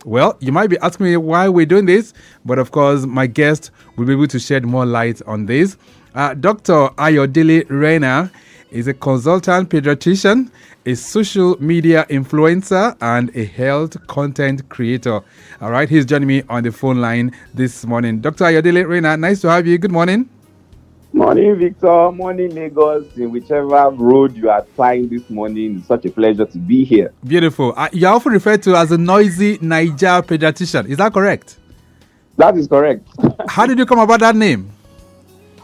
Well, you might be asking me why we're doing this, but of course, my guest will be able to shed more light on this. Dr. Ayodele Renner is a consultant pediatrician, a social media influencer, and a health content creator. All right, he's joining me on the phone line this morning. Dr. Ayodele Renner, nice to have you. Good morning. Morning, Victor. Morning, Lagos. In whichever road you are flying this morning, it's such a pleasure to be here. Beautiful. You're often referred to as a Noisy Naija Pediatrician. Is that correct? That is correct. How did you come about that name?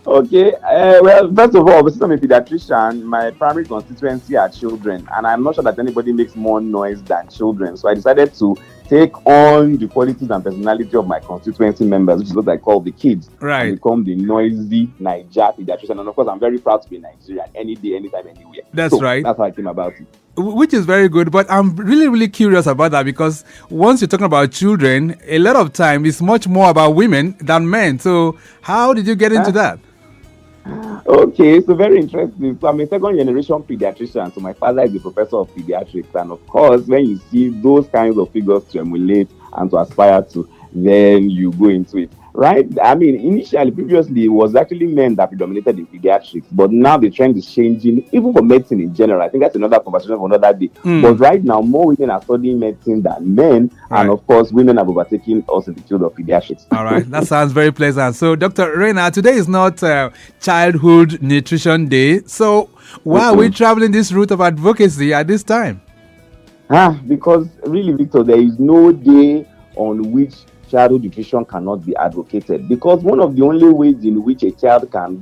Okay. Well, first of all, since I'm a pediatrician, my primary constituency are children, and I'm not sure that anybody makes more noise than children. So I decided to take on the qualities and personality of my constituency members, which is what I call the kids. Right. And become the Noisy Naija Pediatrician. And of course, I'm very proud to be Nigerian any day, anytime, anywhere. That's right. That's how I came about it. Which is very good, but I'm really curious about that, because once you're talking about children, a lot of time it's much more about women than men. So how did you get into that? Okay, so very interesting. So I'm a second generation pediatrician. So my father is a professor of pediatrics. And of course, when you see those kinds of figures to emulate and to aspire to, then you go into it. Right? I mean, previously, it was actually men that predominated in pediatrics, but now the trend is changing, even for medicine in general. I think that's another conversation for another day. But right now, more women are studying medicine than men, and of course, women have overtaken us in the field of pediatrics. All right, that sounds very pleasant. So, Dr. Renner, today is not Childhood Nutrition Day. So, why are we traveling this route of advocacy at this time? Because really, Victor, there is no day on which childhood nutrition cannot be advocated, because one of the only ways in which a child can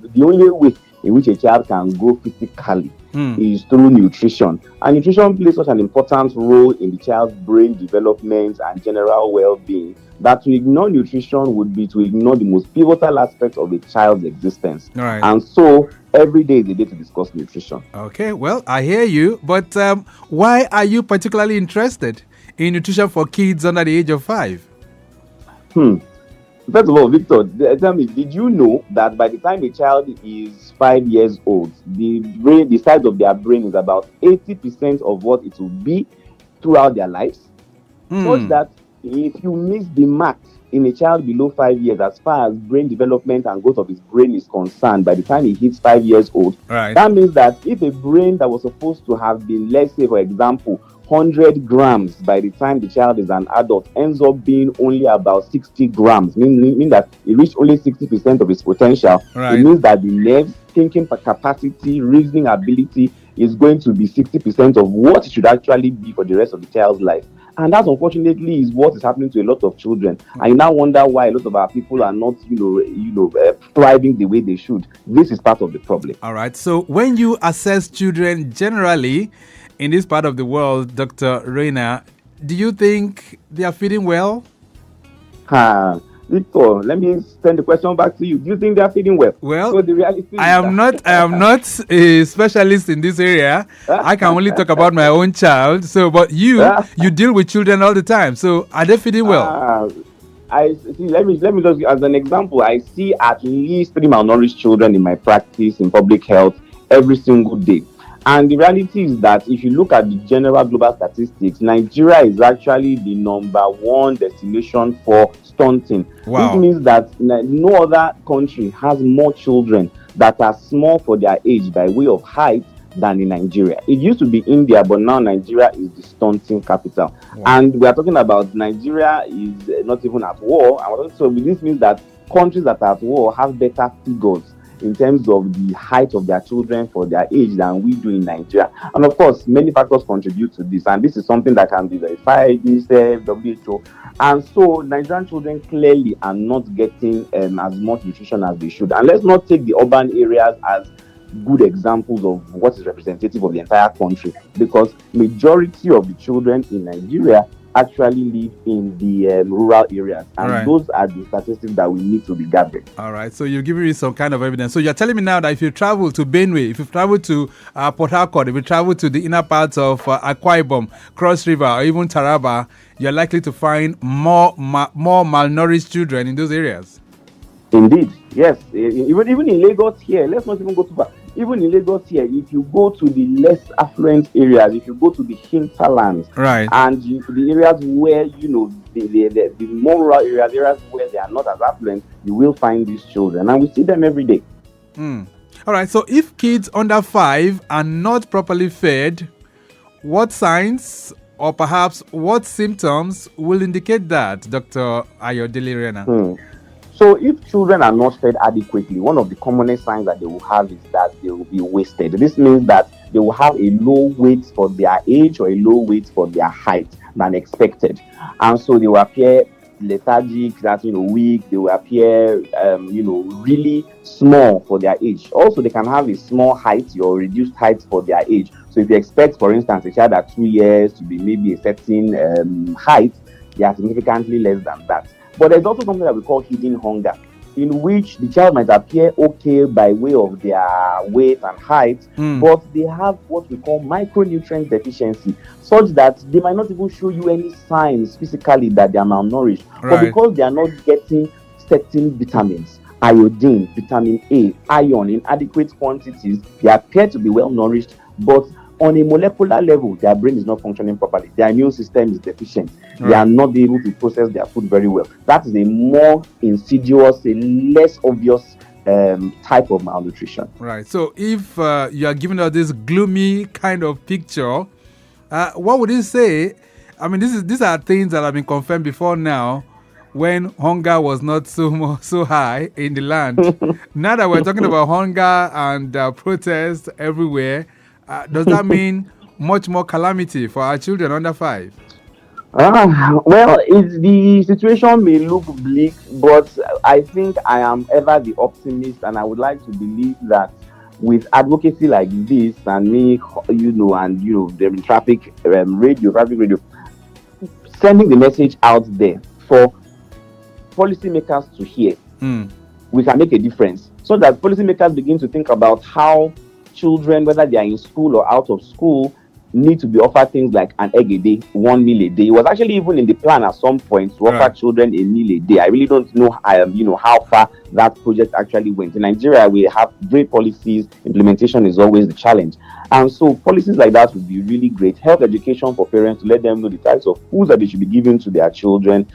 grow physically is through nutrition. And nutrition plays such an important role in the child's brain development and general well-being that to ignore nutrition would be to ignore the most pivotal aspect of a child's existence. Right. And so every day is a day to discuss nutrition. Okay, well, I hear you, but why are you particularly interested in nutrition for kids under the age of 5? First of all, Victor, tell me, did you know that by the time a child is 5 years old, the size of their brain is about 80% of what it will be throughout their lives? Such that if you miss the mark in a child below 5 years, as far as brain development and growth of his brain is concerned, by the time he hits 5 years old, that means that if a brain that was supposed to have been, let's say, for example, 100 grams by the time the child is an adult ends up being only about 60 grams, meaning that it reached only 60% of its potential. It means that the nerve thinking capacity, reasoning ability is going to be 60% of what it should actually be for the rest of the child's life. And that, unfortunately, is what is happening to a lot of children. I now wonder why a lot of our people are not, thriving the way they should. This is part of the problem. All right. So when you assess children generally in this part of the world, Dr. Renner, do you think they are feeding well? Victor, let me send the question back to you. Do you think they are feeding well? Well, so the reality I am not a specialist in this area. I can only talk about my own child. So, but you deal with children all the time. So, are they feeding well? I see. Let me just as an example. I see at least 3 malnourished children in my practice in public health every single day. And the reality is that if you look at the general global statistics, Nigeria is actually the number 1 destination for stunting. Wow. This means that no other country has more children that are small for their age by way of height than in Nigeria. It used to be India, but now Nigeria is the stunting capital. Wow. And we are talking about Nigeria is not even at war. So this means that countries that are at war have better figures in terms of the height of their children for their age than we do in Nigeria. And of course, many factors contribute to this. And this is something that can be verified, UNICEF, WHO. And so Nigerian children clearly are not getting as much nutrition as they should. And let's not take the urban areas as good examples of what is representative of the entire country, because majority of the children in Nigeria actually live in the rural areas, and those are the statistics that we need to be gathering. All right, so you're giving me some kind of evidence. So you're telling me now that if you travel to Benue, if you travel to Port Harcourt, if you travel to the inner parts of Akwa Ibom, Cross River, or even Taraba, you're likely to find more malnourished children in those areas. Indeed, yes. Even in Lagos here, let's not even go too far. Even in Lagos here, if you go to the less affluent areas, if you go to the hinterlands, Right. and the areas where, the more rural areas where they are not as affluent, you will find these children, and we see them every day. All right. So if kids under 5 are not properly fed, what signs or perhaps what symptoms will indicate that, Dr. Ayodele Renner? So if children are not fed adequately, one of the commonest signs that they will have is that they will be wasted. This means that they will have a low weight for their age or a low weight for their height than expected. And so they will appear lethargic, weak. They will appear, really small for their age. Also, they can have a small height or reduced height for their age. So if you expect, for instance, a child at 2 years to be maybe a certain height, they are significantly less than that. But there's also something that we call hidden hunger, in which the child might appear okay by way of their weight and height, but they have what we call micronutrient deficiency, such that they might not even show you any signs physically that they are malnourished. Right. But because they are not getting certain vitamins, iodine, vitamin A, iron in adequate quantities, they appear to be well nourished, but on a molecular level, their brain is not functioning properly. Their immune system is deficient. Right. They are not able to process their food very well. That is a more insidious, a less obvious type of malnutrition. Right. So if you are giving us this gloomy kind of picture, what would you say? I mean, these are things that have been confirmed before now, when hunger was not so high in the land. Now that we're talking about hunger and protests everywhere, does that mean much more calamity for our children under 5? Well, the situation may look bleak, but I think I am ever the optimist, and I would like to believe that with advocacy like this, and me, the traffic radio, sending the message out there for policymakers to hear, we can make a difference, so that policymakers begin to think about how children, whether they are in school or out of school, need to be offered things like an egg a day, 1 meal a day. It was actually even in the plan at some point to offer children a meal a day. I really don't know how far that project actually went. In Nigeria, we have great policies. Implementation is always the challenge. And so policies like that would be really great. Health education for parents, to let them know the types of foods that they should be giving to their children,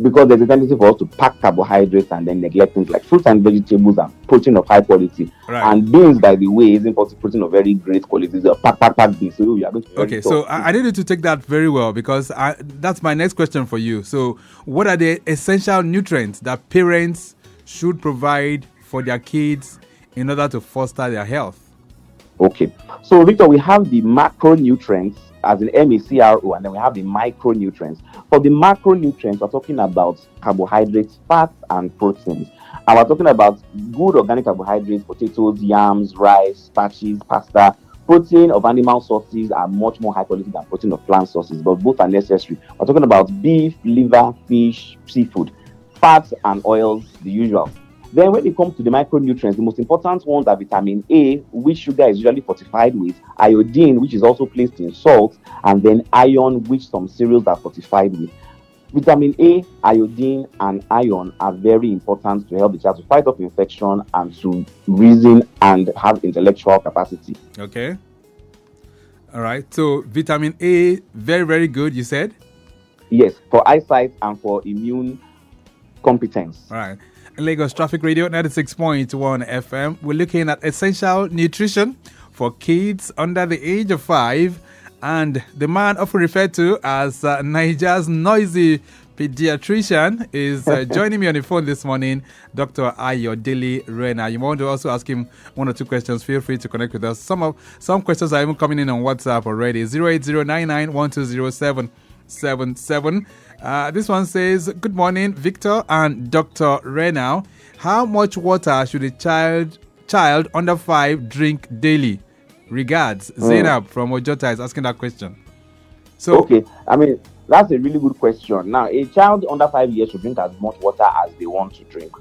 because there's a tendency for us to pack carbohydrates and then neglect things like fruits and vegetables and protein of high quality. Right. And beans, by the way, isn't protein of very great quality. It's a pack beans. So you are going to okay, so I need you to take that very well, because that's my next question for you. So what are the essential nutrients that parents should provide for their kids in order to foster their health? Okay, so Victor, we have the macronutrients, as in MACRO, and then we have the micronutrients. For the macronutrients, we're talking about carbohydrates, fats, and proteins. And we're talking about good organic carbohydrates, potatoes, yams, rice, starches, pasta. Protein of animal sources are much more high quality than protein of plant sources, but both are necessary. We're talking about beef, liver, fish, seafood. Fats and oils, the usual. Then when it comes to the micronutrients, the most important ones are vitamin A, which sugar is usually fortified with, iodine, which is also placed in salt, and then iron, which some cereals are fortified with. Vitamin A, iodine, and iron are very important to help the child to fight off infection and to reason and have intellectual capacity. Okay. All right. So vitamin A, very, very good, you said? Yes, for eyesight and for immune competence. All right. Lagos Traffic Radio 96.1 FM. We're looking at essential nutrition for kids under the age of 5, and the man often referred to as Nigeria's Noisy Pediatrician is joining me on the phone this morning, Dr. Ayodele Renner. You want to also ask him 1 or 2 questions, feel free to connect with us. Some questions are even coming in on WhatsApp already. 08099120777. This one says, good morning, Victor and Dr. Renner. How much water should a child under 5 drink daily? Regards, Zainab from Ojota is asking that question. So, okay, I mean, that's a really good question. Now, a child under 5 years should drink as much water as they want to drink.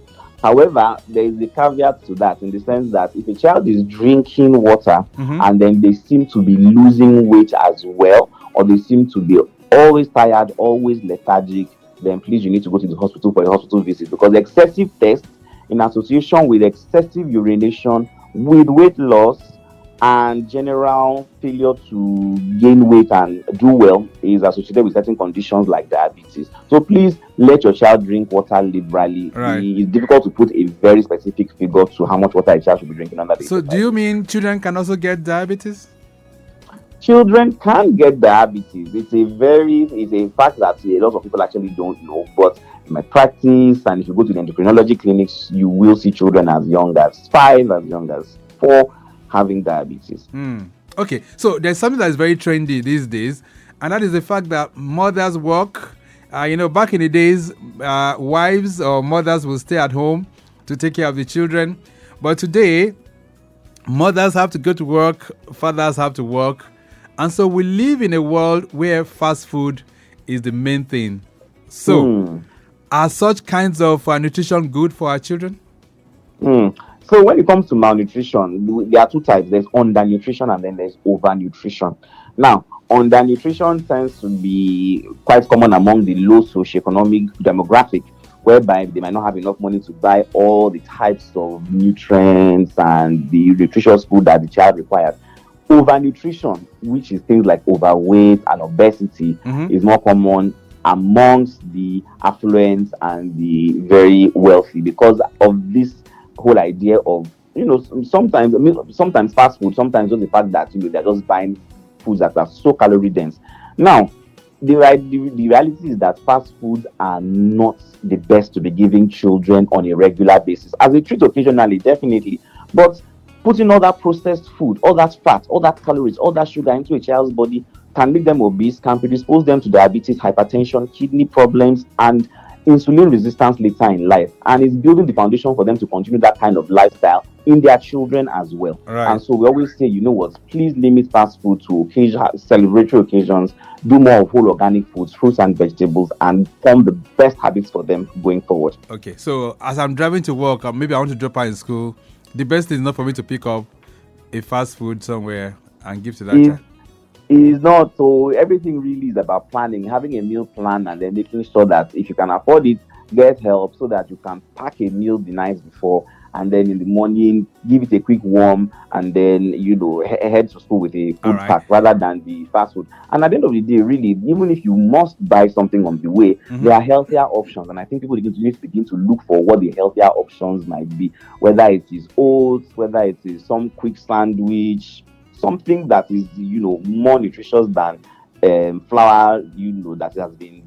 However, there is a caveat to that, in the sense that if a child is drinking water and then they seem to be losing weight as well, or they seem to be always tired, always lethargic, then please, you need to go to the hospital for a hospital visit, because excessive thirst in association with excessive urination with weight loss and general failure to gain weight and do well is associated with certain conditions like diabetes. So please let your child drink water liberally. Right. It's difficult to put a very specific figure to how much water a child should be drinking under the age So of do 5 you years. mean children can also get diabetes? Children can get diabetes. It's a fact that a lot of people actually don't know. But in my practice, and if you go to the endocrinology clinics, you will see children as young as 5, as young as 4, having diabetes. Okay, so there's something that is very trendy these days, and that is the fact that mothers work. Back in the days, wives or mothers will stay at home to take care of the children. But today, mothers have to go to work, fathers have to work. And so we live in a world where fast food is the main thing. So, are such kinds of nutrition good for our children? So when it comes to malnutrition, there are two types. There's undernutrition and then there's overnutrition. Now, undernutrition tends to be quite common among the low socioeconomic demographic, whereby they might not have enough money to buy all the types of nutrients and the nutritious food that the child requires. Overnutrition, which is things like overweight and obesity, is more common amongst the affluent and the very wealthy because of this whole idea of, sometimes fast food, sometimes just the fact that they're just buying foods that are so calorie dense. Now, the reality is that fast foods are not the best to be giving children on a regular basis. As a treat occasionally, definitely, but putting all that processed food, all that fat, all that calories, all that sugar into a child's body can make them obese, can predispose them to diabetes, hypertension, kidney problems, and insulin resistance later in life. And it's building the foundation for them to continue that kind of lifestyle in their children as well. Right. And so we always say, please limit fast food to celebratory occasions, do more of whole organic foods, fruits and vegetables, and form the best habits for them going forward. Okay, so as I'm driving to work, or maybe I want to drop her in school, the best thing is not for me to pick up a fast food somewhere and give to that child. It is not. So everything really is about planning, having a meal plan, and then making sure that if you can afford it, get help so that you can pack a meal the night before, and then in the morning give it a quick warm, and then head to school with a food pack rather than the fast food. And at the end of the day, really, even if you must buy something on the way, there are healthier options, and I think people need to begin to look for what the healthier options might be, whether it is oats, whether it is some quick sandwich, something that is more nutritious than flour that has been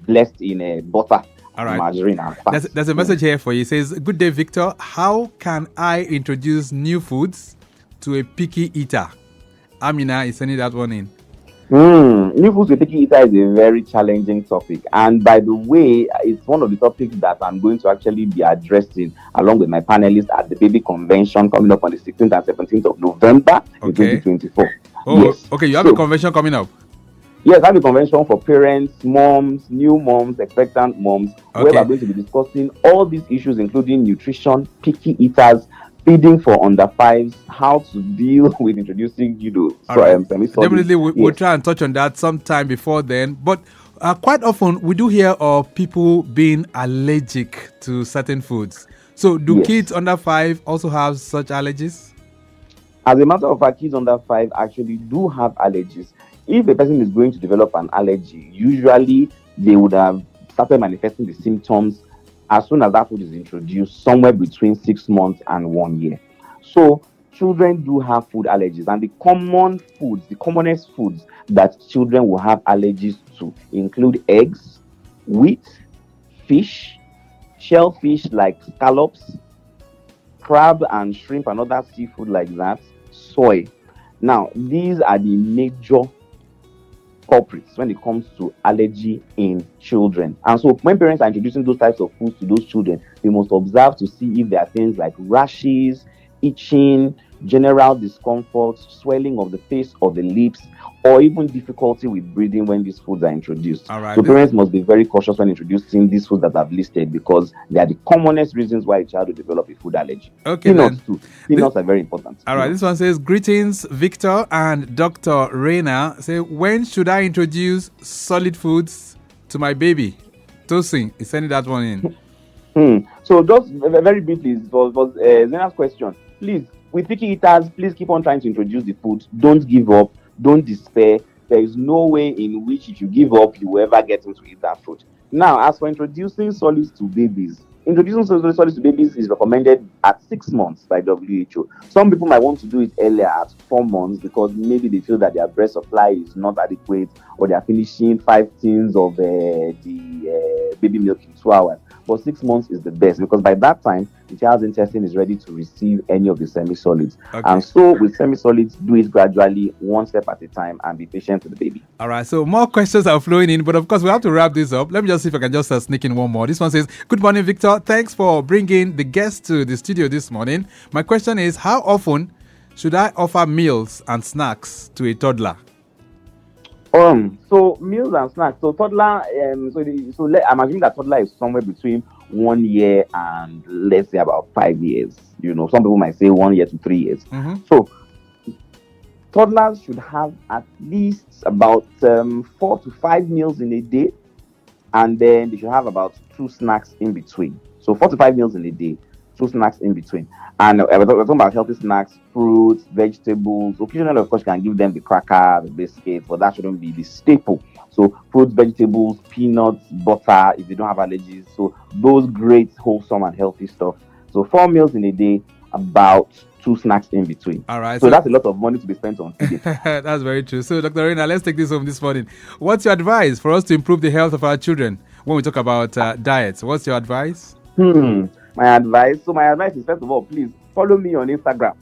blessed in butter. All right. Margarine and fat. There's a message here for you. It says, "Good day, Victor. How can I introduce new foods to a picky eater?" Amina is sending that one in. New foods to a picky eater is a very challenging topic. And by the way, it's one of the topics that I'm going to actually be addressing along with my panelists at the baby convention coming up on the 16th and 17th of November in 2024. Oh, yes. Okay. You have a convention coming up. Yes, I have a convention for parents, moms, new moms, expectant moms, where we're going to be discussing all these issues, including nutrition, picky eaters, feeding for under 5s, how to deal with introducing, definitely we'll try and touch on that sometime before then. But quite often we do hear of people being allergic to certain foods. So do kids under 5 also have such allergies? As a matter of fact, kids under 5 actually do have allergies. If a person is going to develop an allergy, usually they would have started manifesting the symptoms as soon as that food is introduced, somewhere between 6 months and 1 year. So children do have food allergies, and the commonest foods that children will have allergies to include eggs, wheat, fish, shellfish like scallops, crab and shrimp and other seafood like that, soy. Now, these are the major culprits when it comes to allergy in children. And so when parents are introducing those types of foods to those children, they must observe to see if there are things like rashes, itching, general discomfort, swelling of the face or the lips, or even difficulty with breathing when these foods are introduced. Right. So parents must be very cautious when introducing these foods that I've listed, because they are the commonest reasons why a child will develop a food allergy. Peanuts too. Peanuts are very important. All right. This one says, "Greetings, Victor and Dr. Renner. Say, when should I introduce solid foods to my baby?" Tosin is sending that one in. So just very briefly, for Zena's question, please, with picky eaters, please keep on trying to introduce the food. Don't give up. Don't despair. There is no way in which if you give up, you will ever get into eat that food. Now, as for introducing solids to babies, introducing solids to babies is recommended at 6 months by WHO. Some people might want to do it earlier at 4 months because maybe they feel that their breast supply is not adequate, or they are finishing 5 tins of the baby milk in 2 hours. But 6 months is the best because by that time, the child's intestine is ready to receive any of the semi-solids. Okay. And so with semi-solids, do it gradually, one step at a time, and be patient with the baby. All right, so more questions are flowing in, but of course, we have to wrap this up. Let me just see if I can just sneak in one more. This one says, good morning, Victor. Thanks for bringing the guest to the studio this morning. My question is, how often should I offer meals and snacks to a toddler? So meals and snacks. So toddler, I'm assuming that toddler is somewhere between 1 year and let's say about 5 years. You know, some people might say 1 year to 3 years. Mm-hmm. So toddlers should have at least about 4 to 5 meals in a day, and then they should have about 2 snacks in between. So 4 to 5 meals in a day, 2 snacks in between. And we're talking about healthy snacks, fruits, vegetables. Occasionally, of course, you can give them the cracker, the biscuits, but that shouldn't be the staple. So fruits, vegetables, peanuts, butter, if they don't have allergies. So those great, wholesome and healthy stuff. So 4 meals in a day, about 2 snacks in between. All right. So that's a lot of money to be spent on feeding. That's very true. So Dr. Renner, let's take this home this morning. What's your advice for us to improve the health of our children when we talk about diets? What's your advice? My advice is, first of all, please follow me on Instagram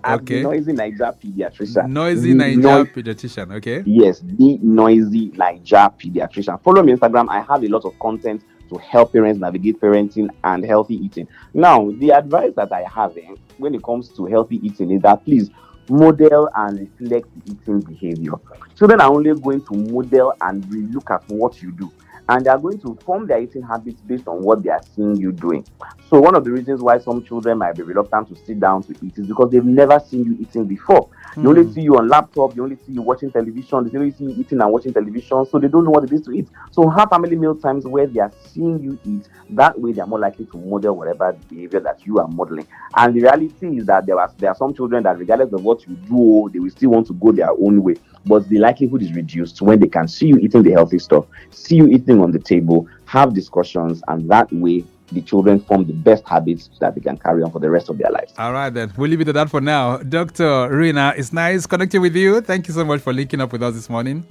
at Noisy Naija Pediatrician. Noisy Naija Pediatrician, okay? Yes, the Noisy Naija Pediatrician. Follow me on Instagram. I have a lot of content to help parents navigate parenting and healthy eating. Now, the advice that I have when it comes to healthy eating is that please model and reflect the eating behavior. Children are only going to model and relook at what you do, and they are going to form their eating habits based on what they are seeing you doing. So one of the reasons why some children might be reluctant to sit down to eat is because they've never seen you eating before. They only see you on laptop, they only see you watching television, they only see you eating and watching television, so they don't know what it is to eat. So have family meal times where they are seeing you eat. That way they are more likely to model whatever behavior that you are modeling. And the reality is that there are some children that regardless of what you do, they will still want to go their own way. But the likelihood is reduced when they can see you eating the healthy stuff, see you eating on the table, have discussions, and that way the children form the best habits so that they can carry on for the rest of their lives. All right, then. We'll leave it at that for now. Dr. Renner, it's nice connecting with you. Thank you so much for linking up with us this morning.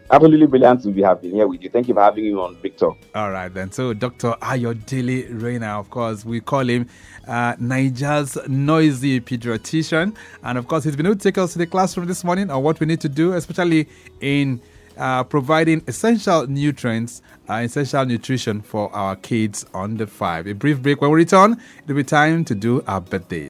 Absolutely brilliant to be having here with you. Thank you for having me on, Victor. All right, then. So, Dr. Ayodele Renner, of course, we call him Naija's Noisy Pediatrician. And, of course, he's been able to take us to the classroom this morning on what we need to do, especially in providing essential nutrients, essential nutrition for our kids under 5. A brief break. When we return, it'll be time to do our birthday.